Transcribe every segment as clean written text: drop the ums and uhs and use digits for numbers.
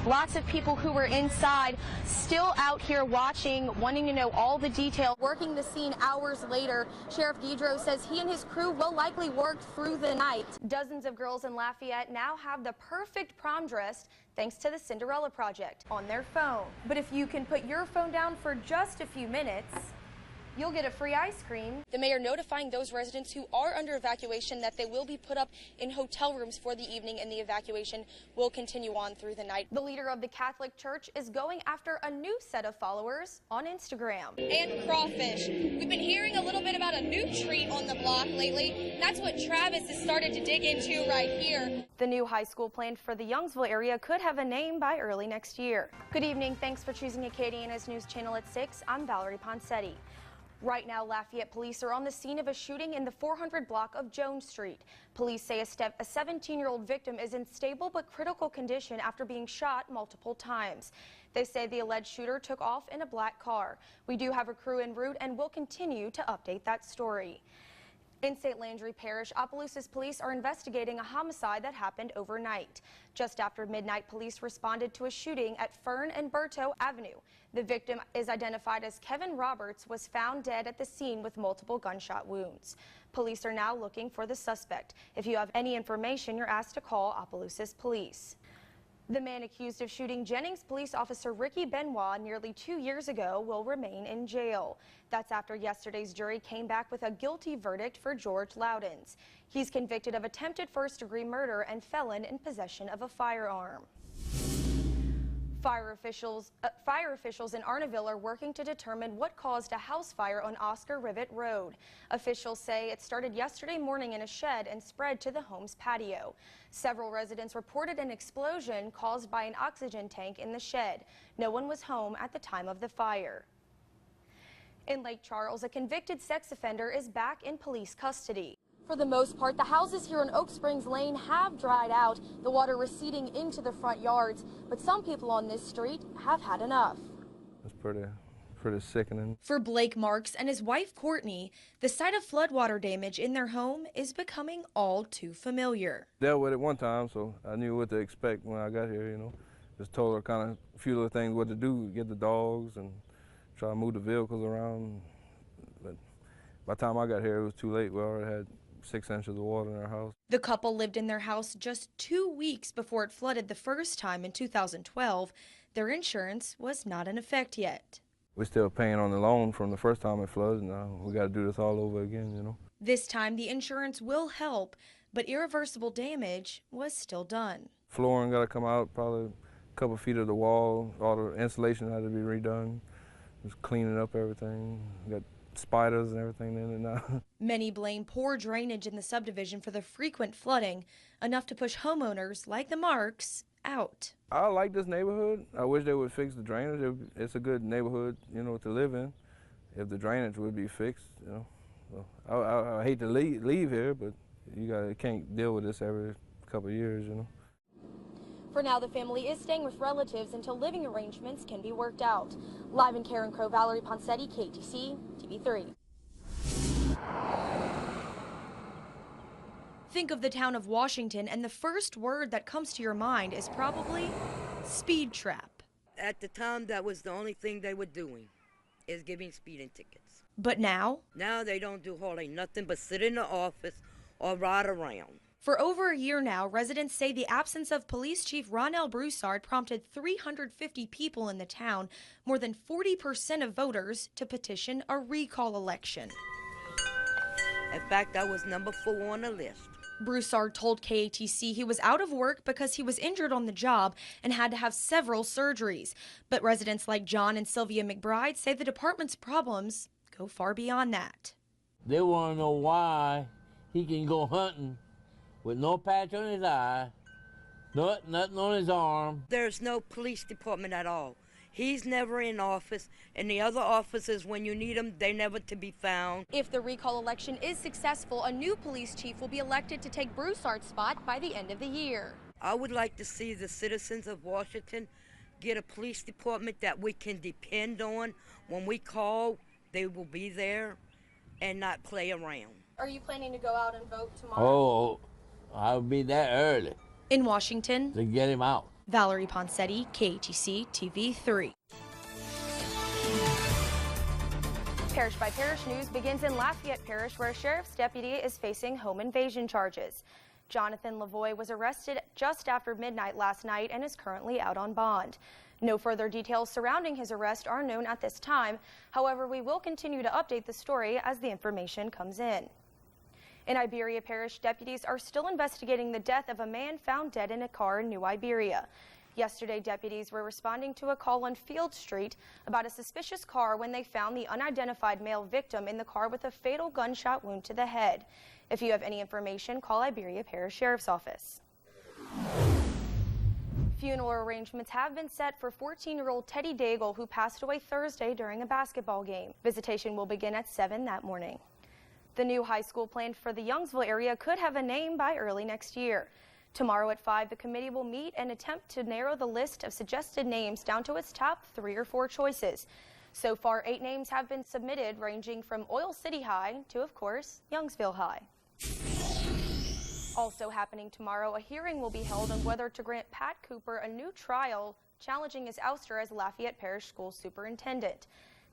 Lots of people who were inside still out here watching, wanting to know all the detail. Working the scene hours later, Sheriff Guidro says he and his crew will likely work through the night. Dozens of girls in Lafayette now have the perfect prom dress thanks to the Cinderella Project on their phone. But if you can put your phone down for just a few minutes, you'll get a free ice cream. The mayor notifying those residents who are under evacuation that they will be put up in hotel rooms for the evening, and the evacuation will continue on through the night. The leader of the Catholic Church is going after a new set of followers on Instagram. And crawfish. We've been hearing a little bit about a new treat on the block lately. That's what Travis has started to dig into right here. The new high school planned for the Youngsville area could have a name by early next year. Good evening. Thanks for choosing Acadiana's News Channel at 6. I'm Valerie Ponseti. Right now, Lafayette police are on the scene of a shooting in the 400 block of Jones Street. Police say a 17-year-old victim is in stable but critical condition after being shot multiple times. They say the alleged shooter took off in a black car. We do have a crew en route and will continue to update that story. In St. Landry Parish, Opelousas police are investigating a homicide that happened overnight. Just after midnight, police responded to a shooting at Fern and Berto Avenue. The victim is identified as Kevin Roberts, was found dead at the scene with multiple gunshot wounds. Police are now looking for the suspect. If you have any information, you're asked to call Opelousas Police. The man accused of shooting Jennings police officer Ricky Benoit nearly 2 years ago will remain in jail. That's after yesterday's jury came back with a guilty verdict for George Loudons. He's convicted of attempted first-degree murder and felon in possession of a firearm. Fire officials in Arnaville are working to determine what caused a house fire on Oscar Rivet Road. Officials say it started yesterday morning in a shed and spread to the home's patio. Several residents reported an explosion caused by an oxygen tank in the shed. No one was home at the time of the fire. In Lake Charles, a convicted sex offender is back in police custody. For the most part, the houses here on Oak Springs Lane have dried out, the water receding into the front yards, but some people on this street have had enough. It's pretty sickening. For Blake Marks and his wife Courtney, the sight of floodwater damage in their home is becoming all too familiar. Dealt with it one time, so I knew what to expect when I got here, you know. Just told her kind of a few little things what to do, get the dogs and try to move the vehicles around. But by the time I got here, it was too late. We already had 6 inches of water in our house. The couple lived in their house just 2 weeks before it flooded the first time in 2012. Their insurance was not in effect yet. We're still paying on the loan from the first time it flooded. Now we got to do this all over again, you know. This time the insurance will help, but irreversible damage was still done. Flooring got to come out, probably a couple feet of the wall. All the insulation had to be redone. Just cleaning up everything. We got spiders and everything in it now. Many blame poor drainage in the subdivision for the frequent flooding, enough to push homeowners like the Marks out. I like this neighborhood. I wish they would fix the drainage. It's a good neighborhood, you know, to live in. If the drainage would be fixed, you know. Well, I hate to leave here, but you can't deal with this every couple of years, you know. For now, the family is staying with relatives until living arrangements can be worked out. Live in Karen Crow, Valerie Ponseti, KTC, TV3. Think of the town of Washington, and the first word that comes to your mind is probably speed trap. At the time, that was the only thing they were doing, is giving speeding tickets. But now? Now they don't do hardly nothing but sit in the office or ride around. For over a year now, residents say the absence of Police Chief Ronell Broussard prompted 350 people in the town, more than 40% of voters, to petition a recall election. In fact, I was number 4 on the list. Broussard told KATC he was out of work because he was injured on the job and had to have several surgeries. But residents like John and Sylvia McBride say the department's problems go far beyond that. They want to know why he can go hunting with no patch on his eye, nothing on his arm. There's no police department at all. He's never in office, and the other officers, when you need them, they're never to be found. If the recall election is successful, a new police chief will be elected to take Broussard's spot by the end of the year. I would like to see the citizens of Washington get a police department that we can depend on. When we call, they will be there and not play around. Are you planning to go out and vote tomorrow? Oh, I'll be there early. In Washington, to get him out. Valerie Ponseti, KATC TV 3. Parish by Parish news begins in Lafayette Parish, where a sheriff's deputy is facing home invasion charges. Jonathan Lavoie was arrested just after midnight last night and is currently out on bond. No further details surrounding his arrest are known at this time. However, we will continue to update the story as the information comes in. In Iberia Parish, deputies are still investigating the death of a man found dead in a car in New Iberia. Yesterday, deputies were responding to a call on Field Street about a suspicious car when they found the unidentified male victim in the car with a fatal gunshot wound to the head. If you have any information, call Iberia Parish Sheriff's Office. Funeral arrangements have been set for 14-year-old Teddy Daigle, who passed away Thursday during a basketball game. Visitation will begin at 7 that morning. The new high school planned for the Youngsville area could have a name by early next year. Tomorrow at 5, the committee will meet and attempt to narrow the list of suggested names down to its top 3 or 4 choices. So far, 8 names have been submitted, ranging from Oil City High to, of course, Youngsville High. Also happening tomorrow, a hearing will be held on whether to grant Pat Cooper a new trial challenging his ouster as Lafayette Parish School Superintendent.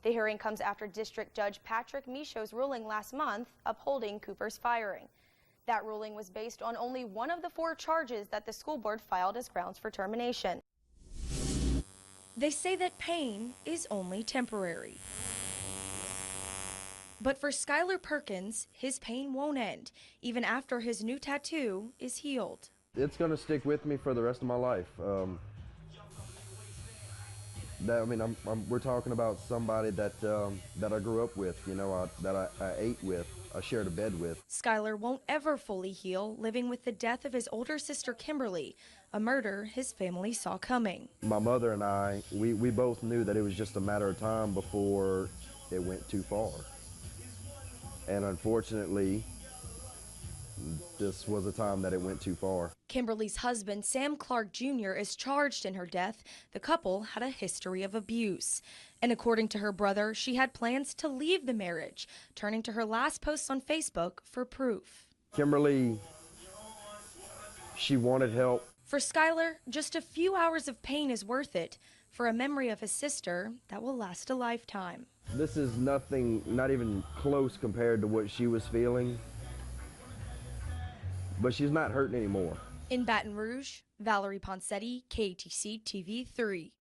The hearing comes after District Judge Patrick Michaud's ruling last month upholding Cooper's firing. That ruling was based on only one of the 4 charges that the school board filed as grounds for termination. They say that pain is only temporary. But for Skylar Perkins, his pain won't end, even after his new tattoo is healed. It's going to stick with me for the rest of my life. We're talking about somebody that I grew up with, you know, that I ate with, I shared a bed with. Skylar won't ever fully heal, living with the death of his older sister Kimberly, a murder his family saw coming. My mother and I, we both knew that it was just a matter of time before it went too far. And unfortunately, this was a time that it went too far. Kimberly's husband, Sam Clark Jr., is charged in her death. The couple had a history of abuse. And according to her brother, she had plans to leave the marriage, turning to her last posts on Facebook for proof. Kimberly, she wanted help. For Skylar, just a few hours of pain is worth it for a memory of his sister that will last a lifetime. This is nothing, not even close compared to what she was feeling. But she's not hurting anymore. In Baton Rouge, Valerie Ponseti, KATC TV 3.